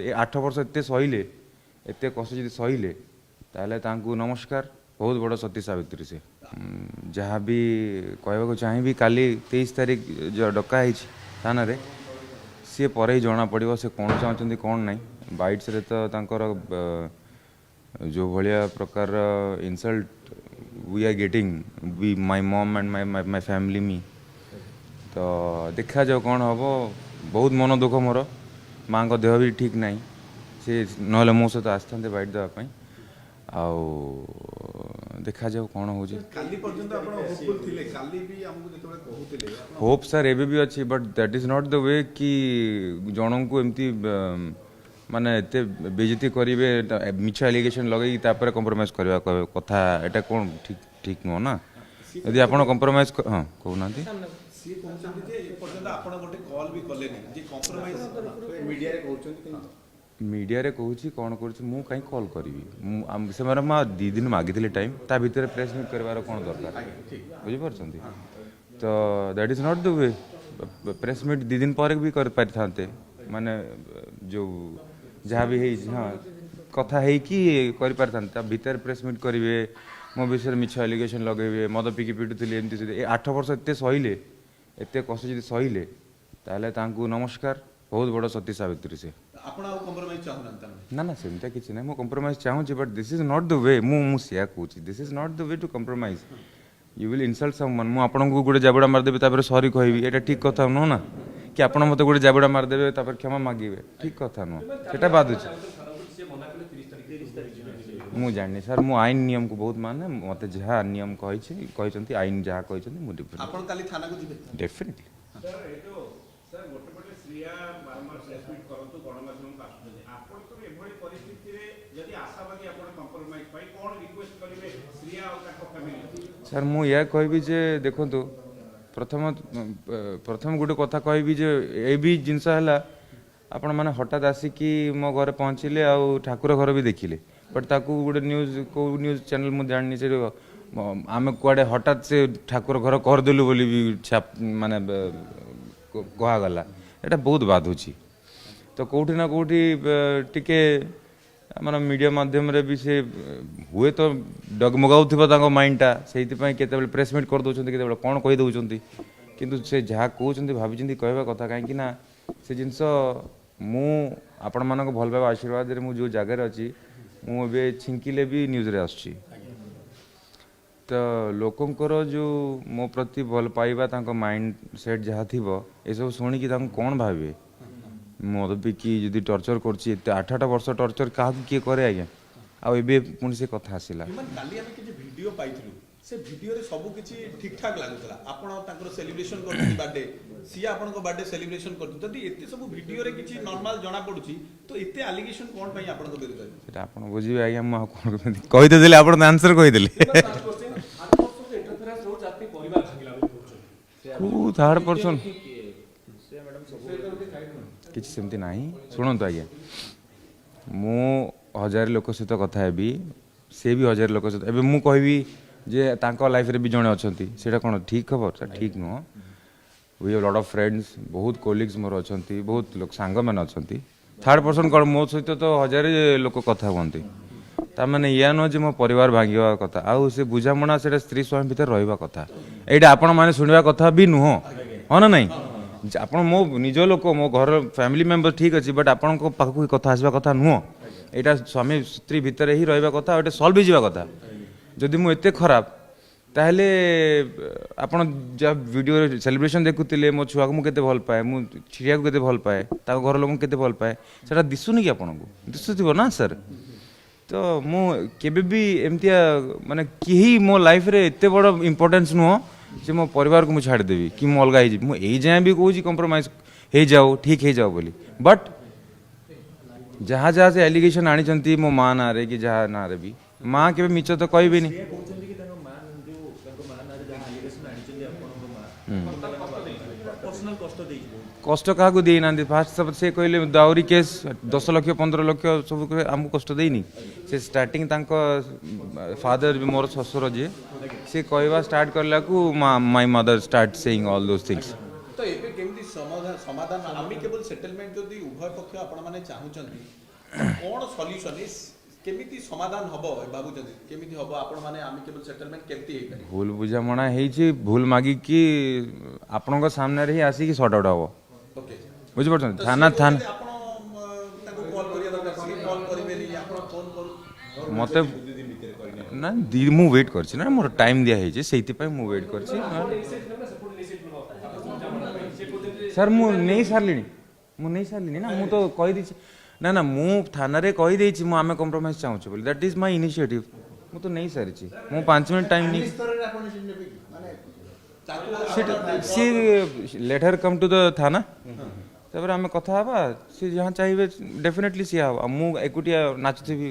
8 वर्ष एत सहिले एत कष्ट जी सहिले ताहले तांकु नमस्कार बहुत बड़ सती सावित्री से जहाँ भी कहवाक चाहिए काली 23 तारीख जो डका थाना रे सी पर ही जना पड़ो से कौन चाहते कौन ना बाइट्स रे तो तांकर जो भाया प्रकार insult we are getting we my mom and my family मी तो देखा जाओ कौन हम बहुत मन दुख मोर माँ को देह भी ठीक नहीं सी ना मो सहित आसते बैठ देवाई आउ देखा जाओ कौन हो होप सर एबे भी अच्छी but that is not the वे कि जन को एमती माने एते बेइज्जती करेंगे मिछ एलिगेशन लगे कंप्रोमाइज करवा कथा एटा कौन ठीक ठीक नुह ना यदि आप कंप्रोमाइज हाँ कहना मीडिया रे कहूँ कौन कर कहीं कॉल करी से दु दिन मागिले टाइम ता भीतर प्रेस मीट करवार कौन दरकार बुझीपार तो that is not the way press meet 2 दिन पर भी कर पारि माने जो जहाँ भी हाँ कथा है कि कर भीतर प्रेस मीट करेंगे मो विषय मिछ एलिगेशन लगे मद पिकी पिटुली एमती 8 वर्ष एत सहिले एत कष्ट जी सहिले ताहले तांकु नमस्कार बहुत बड़ सती सावित्री से ना ना सेमता किसी ना मो कंप्रोमाइज चाहूँ but this is not the way मुझे कहूँ this is not the way to compromise you will insult someone मु आपको गोटे जाबड़ा मारदेवी तापर सॉरी कहबी एटा ठीक कथा नुह ना कि आप मत गोटे जाबड़ा मारदेवे तापर क्षमा मागिबे ठीक कथा नुह सेटा बाधुच मु जानी सर मु आईन नियम को बहुत माने मते जहाँ नियम कहते आईन जहाँ कहते डेफिनेटली सर मु या कहबी जे देखो प्रथम प्रथम गोटे कथा कहबी जे ए भी जिनस है आपण मैंने हठात आसिकी मो घर पहुँचले आउ ठाकुर घर भी देखिले बट ताकू गोटे न्यूज को न्यूज चैनल मुझे जानी से आम कुआडे हठात से ठाकुर घर करदेलु बोली भी माने कहगला एटा बहुत बाधुची तो कौटी ना कौटी टिके आम मीडिया माध्यम रे भी से हुए तो डगमगाऊ माइंडटा से केते प्रेस मीट कर दौरान केते कौन कही दौरान किंतु से जहाँ कहते भाभी कहवा कथा कहीं से जिनस मु आपण मानक भल पाइबा आशीर्वाद रे मु जो जगार अच्छी मुझे छिंकिले भी न्यूज रे आसुची तो लोकंकर जो मो प्रति भल पाइबा माइंड सेट जहाँ थी ये सब शुणिकी कौन भावे मद पिकी जदि टर्चर कर 8 वर्ष टर्चर क्या किए करे आज्ञा आबे पुणी से कथा आसला से वीडियो रे सब किछि ठीक ठाक लागुतला आपण ताकर सेलिब्रेशन करथि बर्थडे सिया आपण को बर्थडे सेलिब्रेशन करथि तदी एते सब वीडियो रे किछि नॉर्मल जणा पडुछि तो एते एलिगेशन कोन पई आपण को विरुद्ध सेटा आपण बुझिबे आज्ञा म कोन कहि देले आपण आंसर कहि देले को थर्ड पर्सन किछि सेमती नाही सुनंत आज्ञा मु 1000 लोक सहित कथा हेबी से भी 1000 लोक सहित एबे मु कहबी जे तांको लाइफ रे भी जणे अछंती सेटा कोन ठीक खबर ठीक नुह we have lot of friends बहुत कोलिग्स मोर अछंती बहुत लोग सांग मन अछंती थर्ड पर्सन कोन मो सहित तो 1000 लोक कथा होंती ता माने या न जे मो परिवार भांगिवा कथा आउ से बुझामणा सेटा स्त्री स्वामी भीतर रहइबा कथा एटा आपण माने सुनिबा कथा भी नुह हो ना नहीं आपण मो निज लोक मो घर फैमिली मेंबर ठीक अछि बट आपण को पाखु कथा आसबा कथा नुह एटा स्वामी स्त्री भीतर ही रहइबा कथा एटा सॉल्व ही जीवा कथा जदि मु एते खराब ताहले आपण जब वीडियो सेलिब्रेशन देखुतिले मो छुआ को मु केते भल पाए मु छिया को केते भल पाए ता घर लोक केते भल पाए सेटा दिसुनी कि आपण को दिसुथिबो ना सर तो मु केबे भी एमतिया माने केही मो लाइफ रे एते बड़ इंपोर्टेंस नुह जे मो परिवार को मु छाड़ देबी कि मु अलगा ही मु एई जाय भी कहूची कंप्रोमाइज हे जाओ ठीक हे जाओ बोली बट जहाँ जहाँ से एलिगेशन आनी चंती मो मां ना रे कि जहाँ ना रे भी माँ के मिछ तो कहबे नहीं कष्ट क्या दे ना फास्ट सब से कहले दाउरी केस 10 लाख 15 लाख सब आमको कष्ट देनी से स्टार्टिंग फादर मोर ससुर जी से कहवा स्टार्ट करला को my mother start saying all those things तो एबे केमती समाधान समाधान आमिकेबल सेटलमेंट जदि उभय पक्ष आपण माने चाहुचंती कोन सॉल्यूशन इस केमिति समाधान हबो बाबूचंदी केमिति हबो आपण माने आमिकेबल सेटलमेंट केमति हे करी भूल बुझामणा ହେଇଛି भूल मागी कि ଆପଣଙ୍କ ସାମ୍ନାରେ ହିଁ ଆସିକି ସର୍ଟ ଆଉଟ୍ ହବ ओके ବୁଝିପାରୁଛନ୍ତି ଥାନା ଥାନା आपण ताको कॉल करिया दरकार सी कॉल करिबेनी आपण फोन करू ମତେ ନା ମୁଁ ୱେଟ୍ କରିଛି ନା ମୋର ଟାଇମ୍ ଦିଆ ହେଇଛି ସେଇଥିପାଇଁ ମୁଁ ୱେଟ୍ କରିଛି ସାର୍ ମୁଁ ନେଇ ସାରିଲିଣି ନା ମୁଁ ତ କହିଦେଇଛି ନା ନା ମୁଁ ଥାନାରେ କହିଦେଇଛି ମୁଁ ଆମେ କମ୍ପ୍ରମାଇଜ୍ ଚାହୁଁଛୁ ବୋଲି ଦ୍ୟାଟ୍ ଇଜ୍ ମାଇ ଇନିସିଏଟିଭ୍ ମୁଁ ତ ନେଇ ସାରିଛି ମୁଁ 5 ମିନିଟ୍ ଟାଇମ୍ ନେଇ ସି let her come to the thana ତାପରେ ଆମେ କଥା ହେବା ସି ଯାହା ଚାହିଁବେ ଡେଫିନେଟଲି ସିଏ ହେବ ମୁଁ ଏକୁଟିଆ ନାଚୁଥିବି